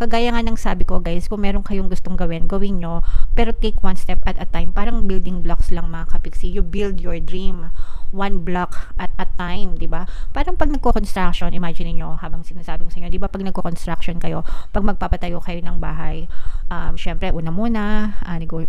kagaya nga ng sabi ko guys, kung meron kayong gustong gawin, gawin nyo, pero take one step at a time. Parang building blocks lang mga kapiksi. You build your dream one block at a time, di ba? Parang pag nagko-construction, imagine niyo habang sinasabi ko sa inyo, di ba pag nagko-construction kayo, pag magpapatayo kayo ng bahay, syempre una muna,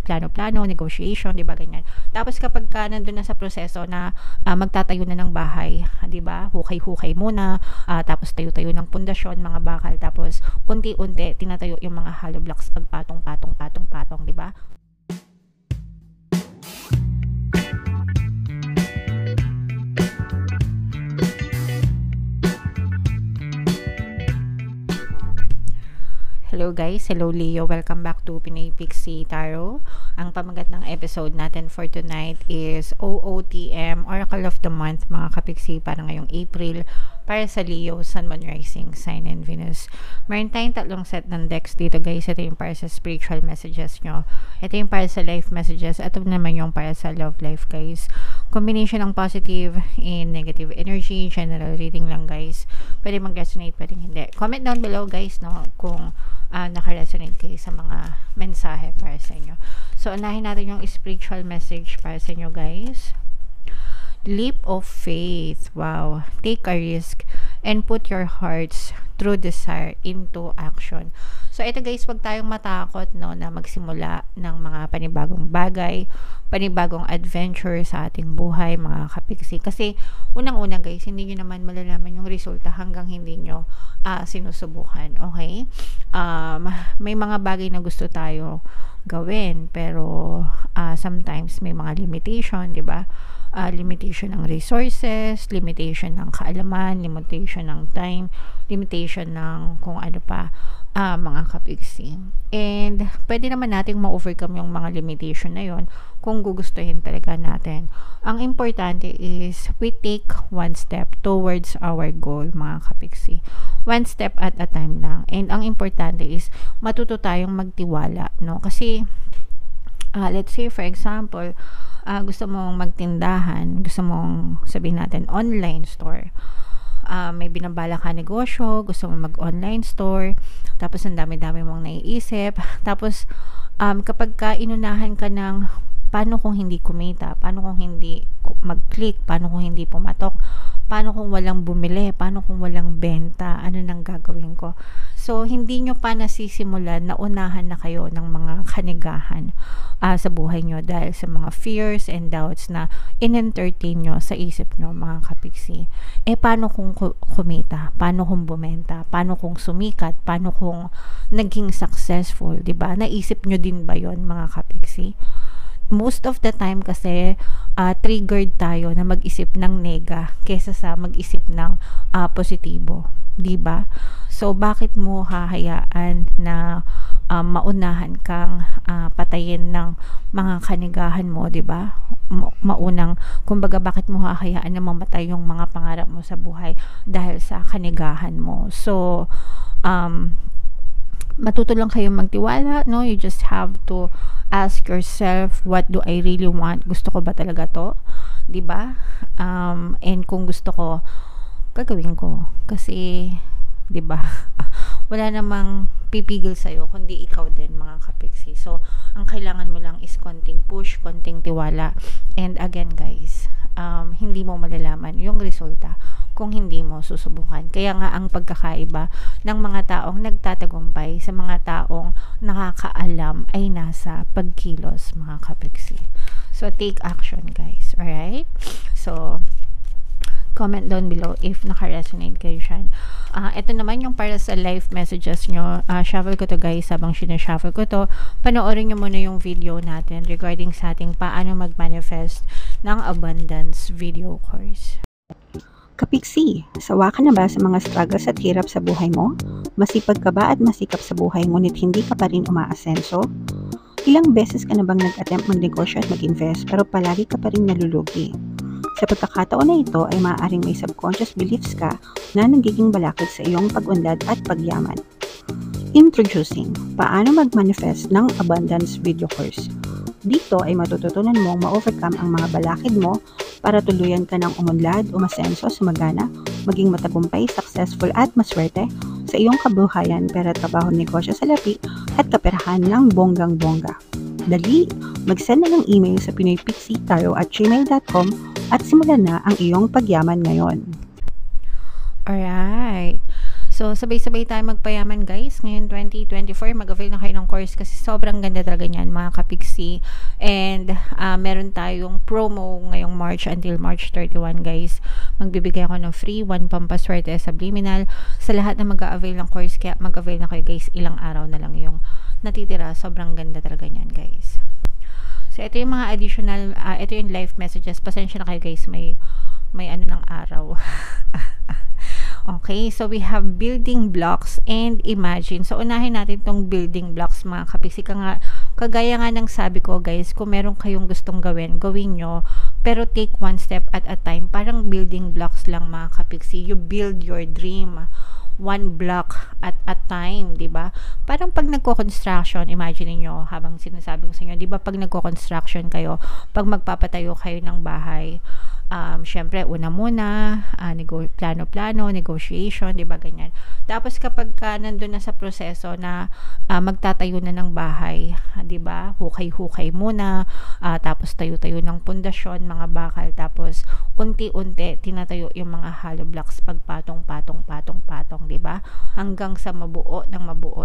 plano-plano, negotiation, di ba ganyan. Tapos kapag ka nandun na sa proseso na magtatayo na ng bahay, di ba? Hukay-hukay muna, tapos tayo-tayo ng pundasyon, mga bakal, tapos unti-unti tinatayo yung mga hollow blocks pagpatong-patong-patong-patong, di ba? Hello guys, hello Leo, welcome back to Pinay Pixie Tarot. Ang pamagat ng episode natin for tonight is OOTM, Oracle of the Month, mga kapiksi, para ngayong April, para sa Leo, Sun, Moon, Rising, Sign, and Venus. Meron tayong tatlong set ng decks dito guys. Ito yung para sa spiritual messages nyo. Ito yung para sa life messages. Ito naman yung para sa love life guys. Combination ng positive and negative energy. General reading lang guys. Pwede mag-resonate, pwede hindi. Comment down below guys, no, kung naka-resonate kayo sa mga mensahe para sa inyo. So, unahin natin yung spiritual message para sa inyo guys. Leap of faith. Wow. Take a risk and put your heart's true desire into action. So, ito guys, wag tayong matakot, no, na magsimula ng mga panibagong bagay, panibagong adventure sa ating buhay, mga kapiksi. Kasi, unang-una guys, hindi nyo naman malalaman yung resulta hanggang hindi nyo sinusubukan. Okay? May mga bagay na gusto tayo gawin, pero sometimes may mga limitation, di ba? Limitation ng resources, limitation ng kaalaman, limitation ng time, limitation ng kung ano pa, mga kapiksi. And pwede naman nating ma-overcome yung mga limitation na yon kung gugustuhin talaga natin. Ang importante is we take one step towards our goal, mga kapiksi. One step at a time lang. And ang importante is matuto tayong magtiwala, no? Kasi let's say for example, gusto mong magtindahan, gusto mong sabihin natin online store, may binabala ka negosyo, gusto mong mag-online store, tapos ang dami-dami mong naiisip, tapos kapag ka inunahan ka ng paano kung hindi kumita, paano kung hindi mag-click, paano kung hindi pumatok, paano kung walang bumili, paano kung walang benta, ano nang gagawin ko. So, hindi nyo pa nasisimulan na unahan na kayo ng mga kanigahan sa buhay nyo dahil sa mga fears and doubts na in-entertain nyo sa isip nyo, mga kapiksi. Paano kung kumita? Paano kung bumenta? Paano kung sumikat? Paano kung naging successful? Diba? Naisip nyo din ba yon, mga kapiksi? Most of the time kasi triggered tayo na mag-isip ng nega kesa sa mag-isip ng positibo, 'di ba? So bakit mo hahayaan na maunahan kang patayin ng mga kanigahan mo, 'di ba? Maunang, kumbaga, bakit mo hahayaan na mamatay yung mga pangarap mo sa buhay dahil sa kanigahan mo? So matuto lang kayong magtiwala, no? You just have to ask yourself, what do I really want? Gusto ko ba talaga to? 'Di ba? And kung gusto ko, gagawin ko. Kasi 'di ba? Wala namang pipigil sa iyo kundi ikaw din, mga kapiksi. So, ang kailangan mo lang is konting push, konting tiwala. And again, guys, hindi mo malalaman yung resulta kung hindi mo susubukan. Kaya nga ang pagkakaiba ng mga taong nagtatagumpay sa mga taong nakakaalam ay nasa pagkilos, mga kapiksi. So, take action, guys. Alright? So, comment down below if naka-resonate kayo dyan. Ito naman yung para sa life messages nyo. Shuffle ko to guys. Habang sinashuffle ko to, panoorin nyo muna yung video natin regarding sa ating paano mag-manifest ng abundance video course. Kapiksi, sawa ka na ba sa mga struggles at hirap sa buhay mo? Masipag ka ba at masikap sa buhay ngunit hindi ka pa rin umaasenso? Ilang beses ka na bang nag-attempt magnegosyo at mag-invest pero palagi ka pa rin nalulugi? Sa pagkakataon na ito ay maaaring may subconscious beliefs ka na nagiging balakid sa iyong pag-unlad at pagyaman. Introducing, paano mag-manifest ng abundance video course. Dito ay matututunan mong ma-overcome ang mga balakid mo para tuluyan ka ng umunlad, umasenso, sumagana, maging matagumpay, successful at maswerte sa iyong kabuhayan, pera, trabaho, negosyo, salapi, at kaperahan ng bonggang-bongga. Dali, mag-send na ng email sa pinoypixietaro@gmail.com at simulan na ang iyong pagyaman ngayon. Alright. So, sabay-sabay tayo magpayaman guys. Ngayon 2024, mag-avail na kayo ng course kasi sobrang ganda talaga niyan mga kapiksi. And meron tayong promo ngayong March until March 31 guys. Magbibigay ako ng free 1 pampaswerte subliminal sa lahat na mag-avail ng course. Kaya mag-avail na kayo guys. Ilang araw na lang yung natitira. Sobrang ganda talaga niyan guys. So, ito yung mga additional, ito yung live messages. Pasensya na kayo guys, may ano ng araw. Okay, so we have building blocks and imagine. So, unahin natin tong building blocks mga kapiksi. Kagaya nga ng sabi ko guys, kung meron kayong gustong gawin nyo. Pero take one step at a time. Parang building blocks lang mga kapiksi. You build your dream one block at a time, di ba? Parang pag nagko-construction, imagine niyo habang sinasabi ko sa inyo, di ba pag nagko-construction kayo, pag magpapatayo kayo ng bahay, syempre, una muna, plano-plano, negotiation, di ba, ganyan. Tapos, kapag nandun na sa proseso na magtatayo na ng bahay, di ba, hukay-hukay muna, tapos tayo-tayo ng pundasyon, mga bakal, tapos, unti-unti, tinatayo yung mga hollow blocks, pagpatong-patong-patong-patong, di ba, hanggang sa mabuo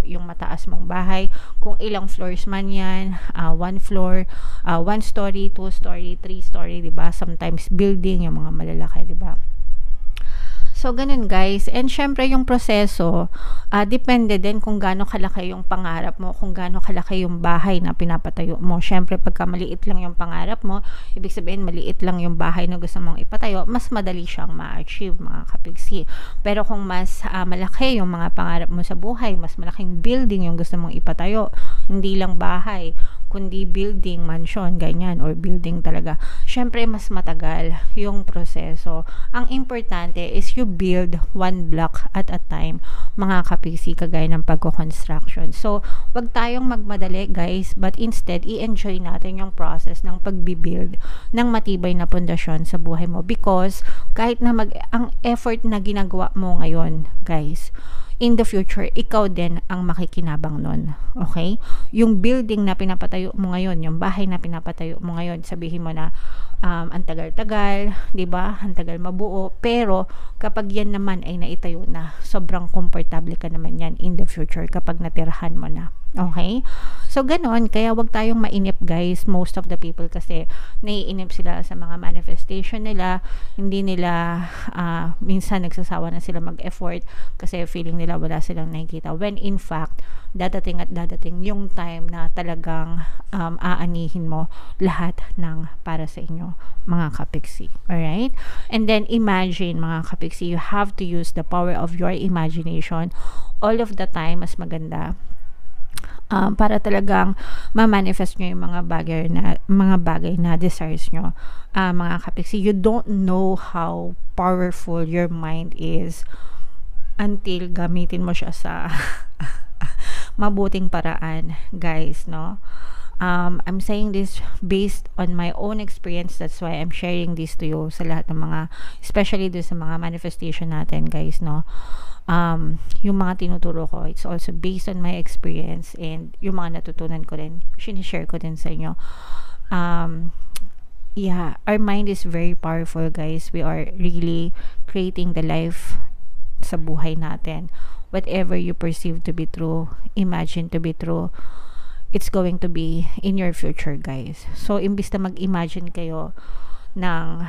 yung mataas mong bahay, kung ilang floors man yan, 1 floor, 1 story, 2 story, 3 story, di ba, sometimes building, yung mga malalaki, di ba? So, ganun guys. And syempre, yung proseso, depende din kung gaano kalaki yung pangarap mo, kung gaano kalaki yung bahay na pinapatayo mo. Syempre, pagka maliit lang yung pangarap mo, ibig sabihin, maliit lang yung bahay na gusto mong ipatayo, mas madali siyang ma-achieve, mga kapiksi. Pero kung mas malaki yung mga pangarap mo sa buhay, mas malaking building yung gusto mong ipatayo, hindi lang bahay, kundi building, mansion, ganyan, or building talaga. Syempre, mas matagal yung proseso. Ang importante is you build one block at a time, mga kapiksi, kagaya ng pagko-construction. So, wag tayong magmadali, guys, but instead, i-enjoy natin yung process ng pagbibuild ng matibay na pundasyon sa buhay mo. Because, kahit na ang effort na ginagawa mo ngayon, guys, in the future, ikaw din ang makikinabang nun. Okay? Yung building na pinapatayo mo ngayon, yung bahay na pinapatayo mo ngayon, sabihin mo na, ang tagal-tagal, di ba? Ang tagal mabuo. Pero, kapag yan naman ay naitayo na, sobrang komportable ka naman yan in the future kapag natirahan mo na. Okay? So, ganon. Kaya wag tayong mainip, guys. Most of the people kasi naiinip sila sa mga manifestation nila. Hindi nila, minsan nagsasawa na sila mag-effort kasi feeling nila wala silang nakikita. When in fact, dadating at dadating yung time na talagang aanihin mo lahat ng para sa inyo, mga kapiksi. Alright? And then, imagine, mga kapiksi, you have to use the power of your imagination all of the time. Mas maganda para talagang ma-manifest nyo yung mga bagay na desires nyo, mga kapiksi. You don't know how powerful your mind is until gamitin mo siya sa mabuting paraan, guys, no? I'm saying this based on my own experience. That's why I'm sharing this to you sa lahat ng mga, especially do sa mga manifestation natin, guys, no? Yung mga tinuturo ko, it's also based on my experience, and yung mga natutunan ko rin, sinishare ko din sa inyo. Yeah, our mind is very powerful, guys. We are really creating the life sa buhay natin. Whatever you perceive to be true, imagine to be true, it's going to be in your future, guys. So, imbis na mag-imagine kayo ng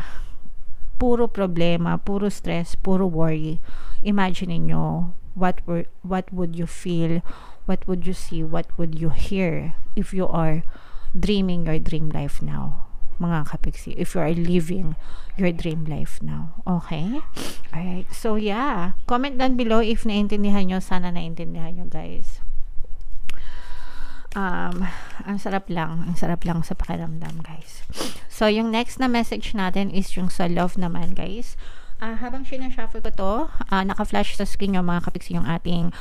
puro problema, puro stress, puro worry, imagine niyo what would you feel, what would you see, what would you hear if you are dreaming your dream life now, mga kapiksi, if you are living your dream life now. Okay? Alright. So, yeah. Comment down below if naintindihan nyo. Sana naintindihan nyo, guys. Ang sarap lang sa pakiramdam, guys. So, yung next na message natin is yung sa love naman, guys. Habang sinashuffle ko to, naka-flash sa screen yung mga kapiksi yung ating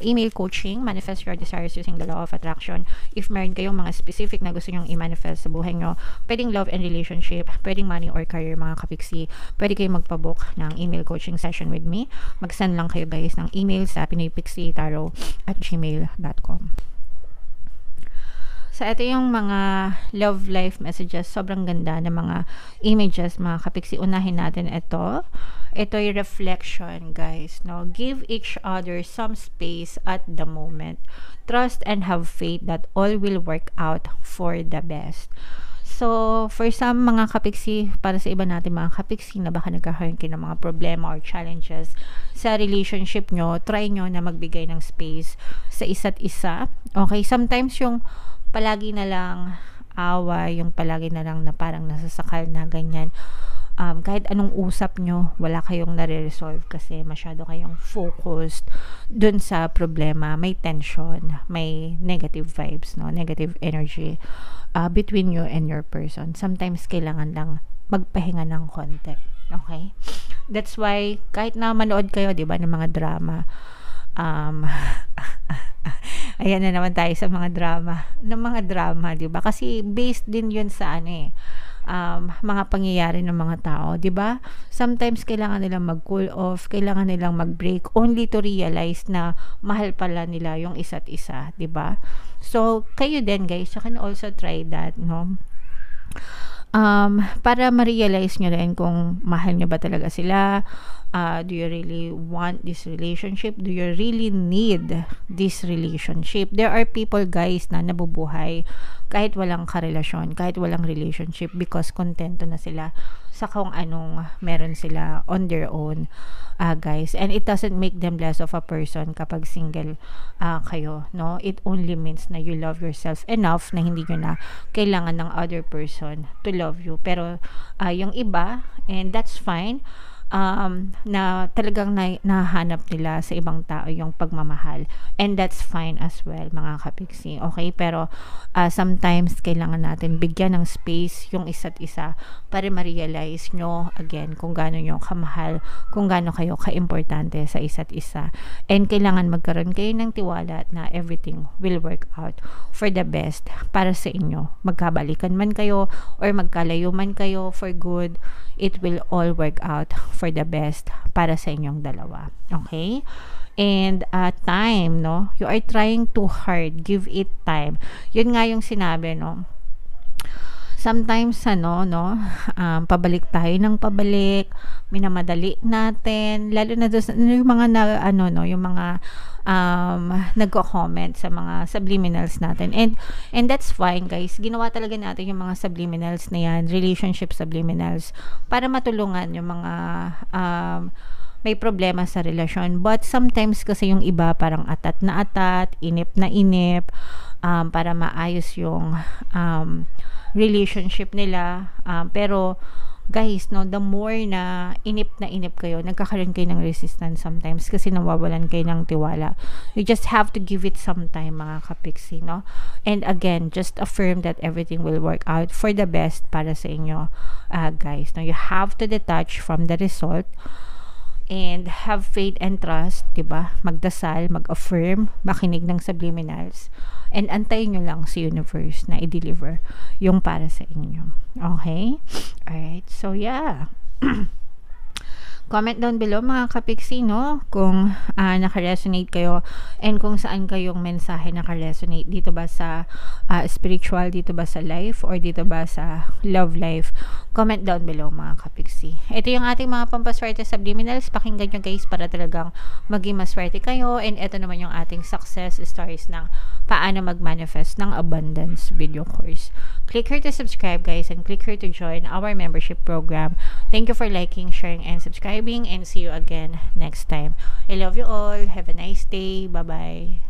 email coaching, manifest your desires using the law of attraction. If meron kayong mga specific na gusto nyong i-manifest sa buhay nyo, pwedeng love and relationship, pwedeng money or career mga kapiksi, pwede kayong magpabook ng email coaching session with me. Mag-send lang kayo guys ng email sa pinoypixitarot@gmail.com. So, ito yung mga love life messages. Sobrang ganda ng mga images, mga kapiksi. Unahin natin ito. Ito yung reflection, guys. No? Give each other some space at the moment. Trust and have faith that all will work out for the best. So, for some mga kapiksi, para sa iba natin mga kapiksi na baka nagkakaroon kayo ng mga problema or challenges sa relationship nyo, try nyo na magbigay ng space sa isa't isa. Okay? Sometimes yung palagi na lang away, yung palagi na lang na parang nasasakal na ganyan. Kahit anong usap nyo, wala kayong nare-resolve kasi masyado kayong focused dun sa problema. May tension, may negative vibes, no? Negative energy between you and your person. Sometimes kailangan lang magpahinga ng konti. Okay? That's why, kahit na manood kayo, di ba, ng mga drama, ayan na naman tayo sa mga drama. Ng mga drama, di ba? Kasi based din yun sa mga pangyayari ng mga tao, 'di ba? Sometimes kailangan nilang mag-cool off, kailangan nilang mag-break only to realize na mahal pala nila yung isa't isa, 'di ba? So, kayo din guys, you can also try that, no? Para ma-realize nyo rin kung mahal nyo ba talaga sila. Do you really want this relationship? Do you really need this relationship? There are people guys na nabubuhay kahit walang karelasyon, kahit walang relationship because kontento na sila sa kung anong meron sila on their own, guys. And it doesn't make them less of a person kapag single kayo, no? It only means na you love yourself enough na hindi nyo na kailangan ng other person to love you. Pero yung iba, and that's fine, na talagang nahanap nila sa ibang tao yung pagmamahal, and that's fine as well mga kapiksi, okay? Pero sometimes kailangan natin bigyan ng space yung isa't isa para ma-realize nyo again kung gaano nyo kamahal, kung gaano kayo kaimportante sa isa't isa, and kailangan magkaroon kayo ng tiwala na everything will work out for the best para sa inyo. Magkabalikan man kayo or magkalayo man kayo for good, it will all work out for the best para sa inyong dalawa. Okay? And time, no? You are trying too hard. Give it time. Yun nga yung sinabi, no? Sometimes, no? Pabalik tayo ng pabalik. Minamadali natin. Lalo na doon, yung mga yung mga nagko-comment sa mga subliminals natin. And that's fine, guys. Ginawa talaga natin yung mga subliminals na yan, relationship subliminals, para matulungan yung mga may problema sa relasyon. But sometimes kasi yung iba parang atat na atat, inip na inip, para maayos yung relationship nila. Pero guys, no, the more na inip kayo, nagkakaroon kayo ng resistance sometimes kasi nawawalan kayo ng tiwala. You just have to give it some time, mga kapiksi, no? And again, just affirm that everything will work out for the best para sa inyo, guys. No, you have to detach from the result and have faith and trust, diba? Magdasal, mag-affirm, makinig ng subliminals, and antayin nyo lang si universe na i-deliver yung para sa inyo. Okay? Alright. So, yeah. Comment down below, mga kapiksi, no? Kung naka-resonate kayo and kung saan kayong mensahe naka-resonate. Dito ba sa spiritual, dito ba sa life, or dito ba sa love life? Comment down below, mga kapiksi. Ito yung ating mga pampaswerte subliminals. Pakinggan nyo, guys, para talagang maging maswerte kayo. And ito naman yung ating success stories ng paano mag-manifest ng abundance video course. Click here to subscribe, guys, and click here to join our membership program. Thank you for liking, sharing, and subscribing, and see you again next time. I love you all. Have a nice day. Bye-bye.